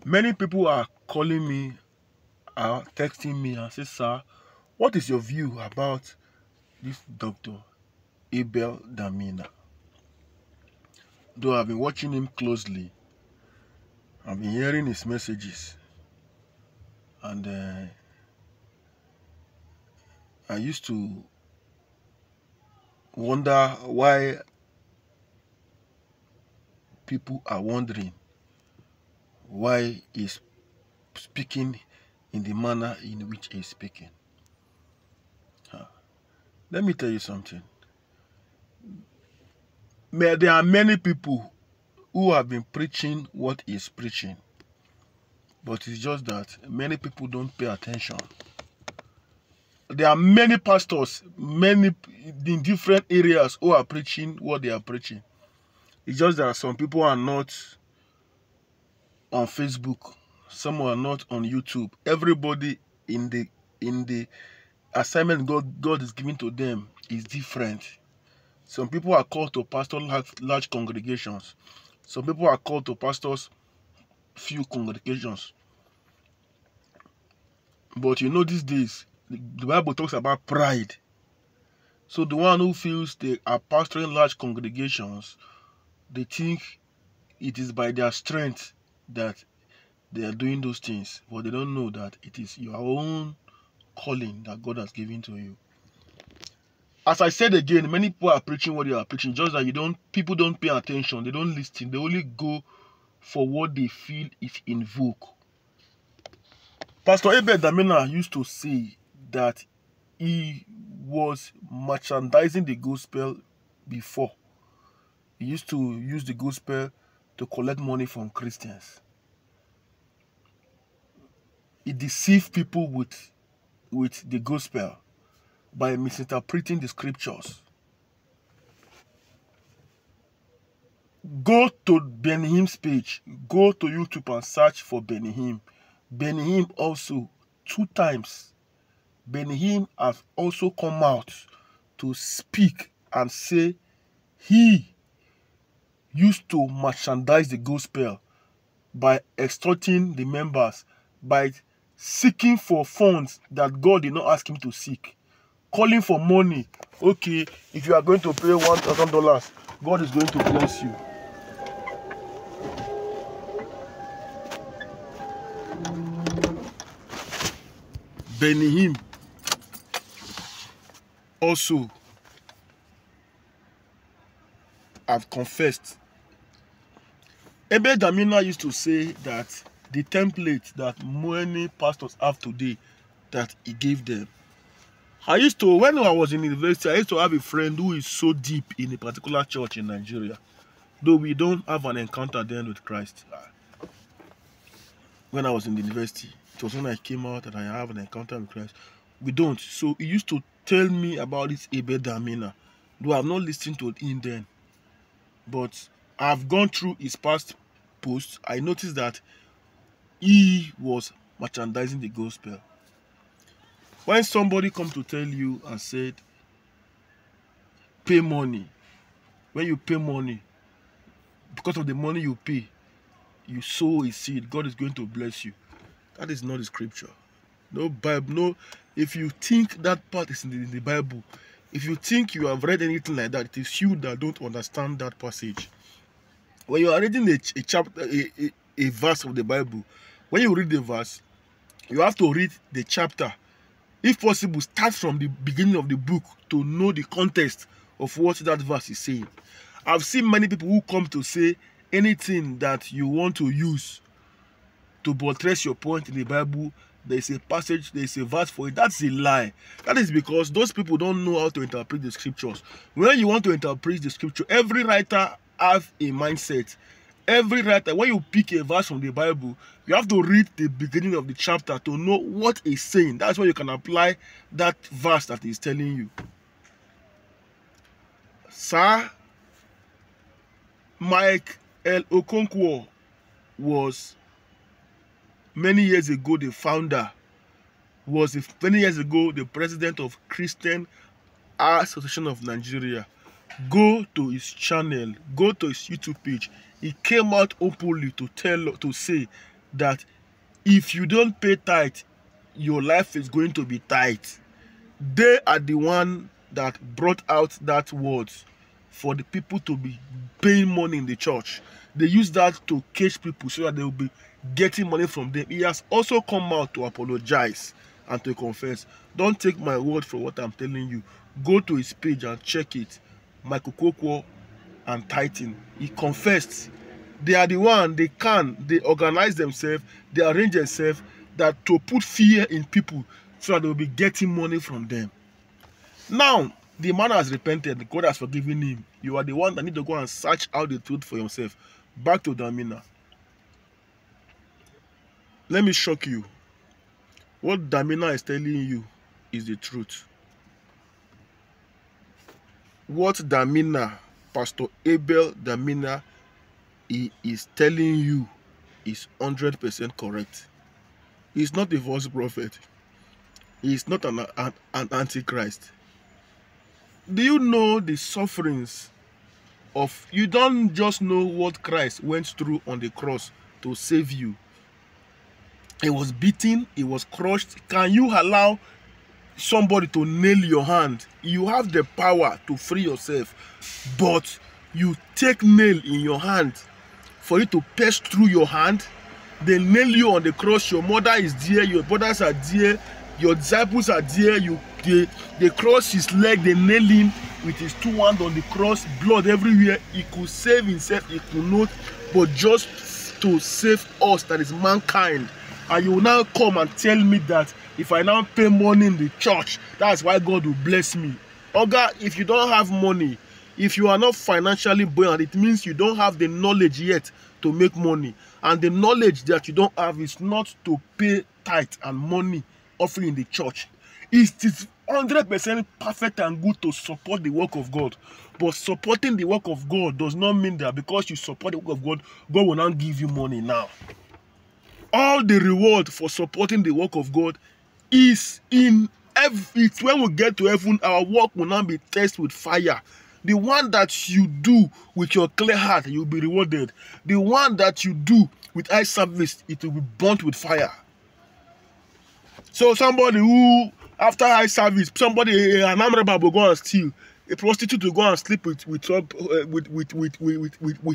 Many people are calling me, are texting me and say, sir, what is your view about this doctor, Abel Damina? Though I've been watching him closely, I've been hearing his messages, and I used to wonder why people are wondering why he's speaking in the manner in which he's speaking. Let me tell you something. There are many people who have been preaching what he's preaching, but it's just that many people don't pay attention. There are many pastors, many in different areas who are preaching what they are preaching. It's just that some people are not on Facebook, some are not on YouTube. Everybody in the assignment God is giving to them is different. Some people are called to pastor large congregations. Some people are called to pastors few congregations. But you know, these days the Bible talks about pride. So the one who feels they are pastoring large congregations, they think it is by their strength that they are doing those things, but they don't know that it is your own calling that God has given to you. As I said again, many people are preaching what they are preaching, just that people don't pay attention, they don't listen, they only go for what they feel is in vogue. Pastor Abel Damina used to say that he was merchandising the gospel before. He used to use the gospel to collect money from Christians. He deceived people with the gospel by misinterpreting the scriptures. Go to Benny Hinn's page. Go to YouTube and search for Benny Hinn. Benny Hinn also, 2 times, Benny Hinn has also come out to speak and say he used to merchandise the gospel by extorting the members, by seeking for funds that God did not ask him to seek, calling for money. Okay, if you are going to pay $1,000, God is going to bless you. Benny Hinn also have confessed. Abel Damina used to say that the template that many pastors have today, that he gave them. When I was in university, I used to have a friend who is so deep in a particular church in Nigeria, though we don't have an encounter then with Christ. When I was in the university, it was when I came out that I have an encounter with Christ. We don't. So he used to tell me about this Abel Damina, though I've not listened to him then. But I've gone through his past posts. I noticed that he was merchandising the gospel. When somebody comes to tell you and said, pay money, when you pay money, because of the money you pay, you sow a seed, God is going to bless you. That is not the scripture. No Bible, no. If you think that part is in the Bible, if you think you have read anything like that, it is you that don't understand that passage. When you are reading a chapter, a verse of the Bible, when you read the verse, you have to read the chapter. If possible, start from the beginning of the book to know the context of what that verse is saying. I've seen many people who come to say anything that you want to use to buttress your point in the Bible, there is a passage, there is a verse for it. That's a lie. That is because those people don't know how to interpret the scriptures. When you want to interpret the scripture, every writer has a mindset. Every writer, when you pick a verse from the Bible, you have to read the beginning of the chapter to know what it's saying. That's why you can apply that verse that is telling you. Sir Mike L. Okonkwo was many years ago the founder, many years ago the president of Christian Association of Nigeria. Go to his channel, go to his YouTube page. He came out openly to say that if you don't pay tithe, your life is going to be tight. They are the one that brought out that word for the people to be paying money in the church. They use that to catch people so that they will be getting money from them. He has also come out to apologize and to confess. Don't take my word for what I'm telling you. Go to his page and check it. Michael Kokwo and Titan. He confessed. They are the one, they organize themselves, they arrange themselves that to put fear in people so that they will be getting money from them. Now, the man has repented. God has forgiven him. You are the one that need to go and search out the truth for yourself. Back to Damina. Let me shock you. What Damina is telling you is the truth. What Damina, Pastor Abel Damina, he is telling you is 100% correct. He's not a false prophet. He is not an antichrist. Do you know the sufferings of, you don't just know what Christ went through on the cross to save you. He was beaten, he was crushed. Can you allow somebody to nail your hand? You have the power to free yourself, but you take nail in your hand for it to pierce through your hand. They nail you on the cross. Your mother is there, your brothers are there, your disciples are there. They cross his leg, they nail him with his two hands on the cross, blood everywhere. He could save himself, he could not, but just to save us, that is mankind. And you will now come and tell me that if I now pay money in the church, that's why God will bless me. Oga, if you don't have money, if you are not financially buoyant, it means you don't have the knowledge yet to make money. And the knowledge that you don't have is not to pay tithe and money offering in the church. It is 100% perfect and good to support the work of God. But supporting the work of God does not mean that because you support the work of God, God will not give you money now. All the reward for supporting the work of God is in it's when we get to heaven, our work will not be tested with fire. The one that you do with your clear heart, you'll be rewarded. The one that you do with eye service, it will be burnt with fire. So somebody who, after eye service, somebody, an armed robber will go and steal, a prostitute will go and sleep with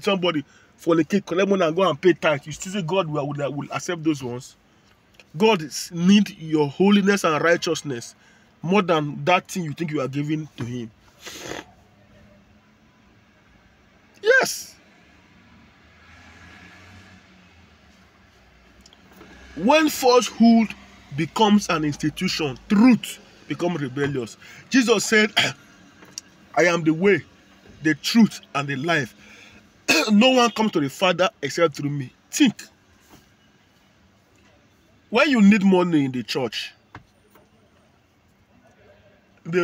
somebody for the cake, collect money and go and pay tithe. You still say God will accept those ones? God needs your holiness and righteousness more than that thing you think you are giving to him. Yes. When falsehood becomes an institution, truth becomes rebellious. Jesus said, I am the way, the truth, and the life. No one comes to the Father except through me. Think. When you need money in the church,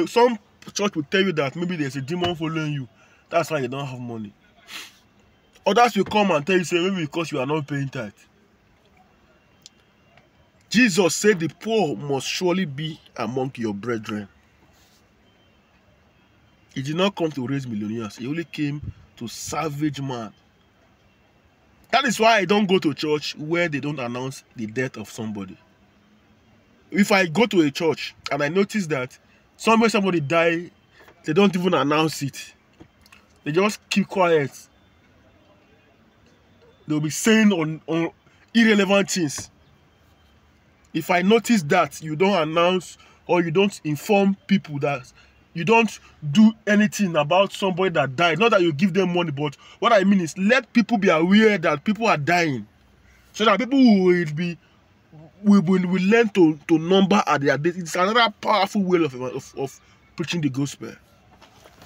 some church will tell you that maybe there's a demon following you. That's why you don't have money. Others will come and tell you, say, maybe because you are not paying tithe. Jesus said the poor must surely be among your brethren. He did not come to raise millionaires. He only came to salvage man. That is why I don't go to church where they don't announce the death of somebody. If I go to a church and I notice that somebody died, they don't even announce it. They just keep quiet. They'll be saying on irrelevant things. If I notice that you don't announce or you don't inform people, that you don't do anything about somebody that died, not that you give them money, but what I mean is let people be aware that people are dying, so that people will learn to number at their death. It's another powerful way of preaching the gospel.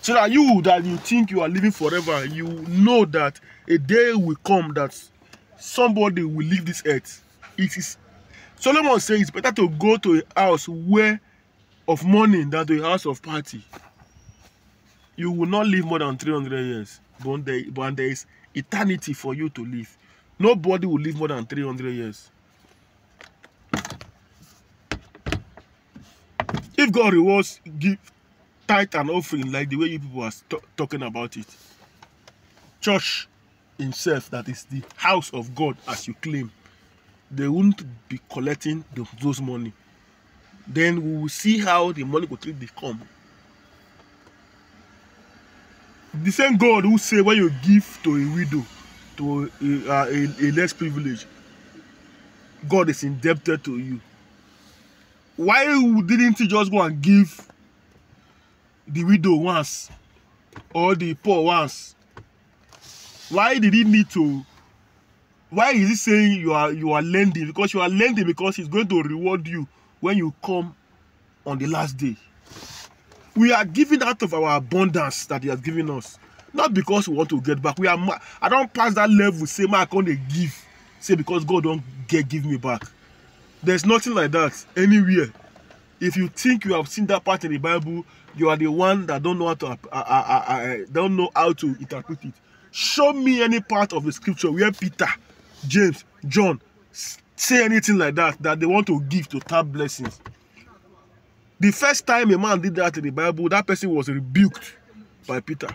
So that you think you are living forever, you know that a day will come that somebody will leave this earth. It is Solomon says it's better to go to a house of mourning than to a house of party. You will not live more than 300 years, but there is eternity for you to live. Nobody will live more than 300 years. If God rewards, give tithe and offering like the way you people are talking about it, church himself, that is the house of God as you claim, they won't be collecting those money. Then we will see how the money will take they come. The same God who say when you give to a widow, to a less privileged, God is indebted to you. Why didn't he just go and give the widow once or the poor once? Why did he need to? Why is he saying you are lending? Because you are lending because he's going to reward you when you come on the last day. We are giving out of our abundance that he has given us, not because we want to get back. I don't pass that level. Say, I can't give. Say because God don't give me back. There's nothing like that anywhere. If you think you have seen that part in the Bible, you are the one that don't know how to interpret it. Show me any part of the scripture where Peter, James, John say anything like that they want to give to tap blessings. The first time a man did that in the Bible, that person was rebuked by Peter.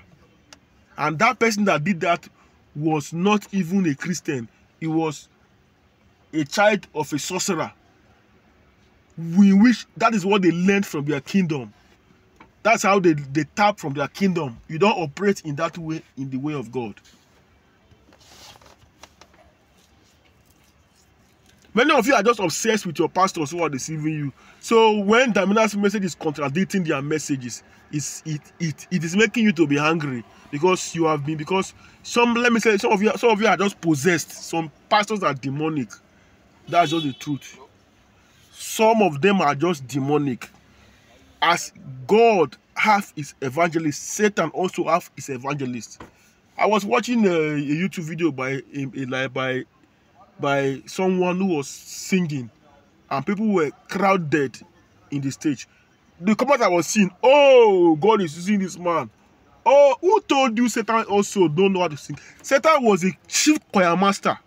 And that person that did that was not even a Christian. He was a child of a sorcerer. That is what they learned from their kingdom. That's how they tap from their kingdom. You don't operate in that way, in the way of God. Many of you are just obsessed with your pastors who are deceiving you. So when Damina's message is contradicting their messages, it is making you to be angry because you have been, because some of you are just possessed. Some pastors are demonic. That's just the truth. Some of them are just demonic. As God have his evangelists, Satan also have his evangelists. I was watching a YouTube video by someone who was singing, and people were crowded in the stage. The comment I was seeing, oh, God is using this man. Oh, who told you Satan also don't know how to sing? Satan was a chief choir master.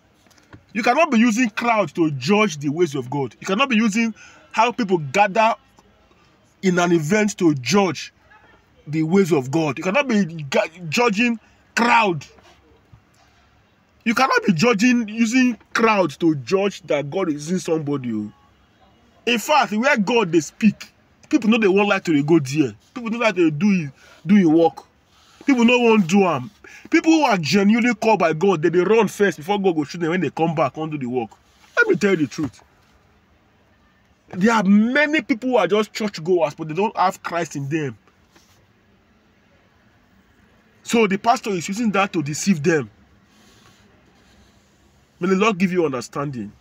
You cannot be using crowd to judge the ways of God. You cannot be using how people gather in an event to judge the ways of God. You cannot be judging crowd. You cannot be using crowd to judge that God is using somebody. In fact, where God they speak, people know they won't like to go there. People don't like to do his work. People don't want to do them. People who are genuinely called by God, they run first before God will shoot them when they come back and do the work. Let me tell you the truth. There are many people who are just churchgoers, but they don't have Christ in them. So the pastor is using that to deceive them. May the Lord give you understanding.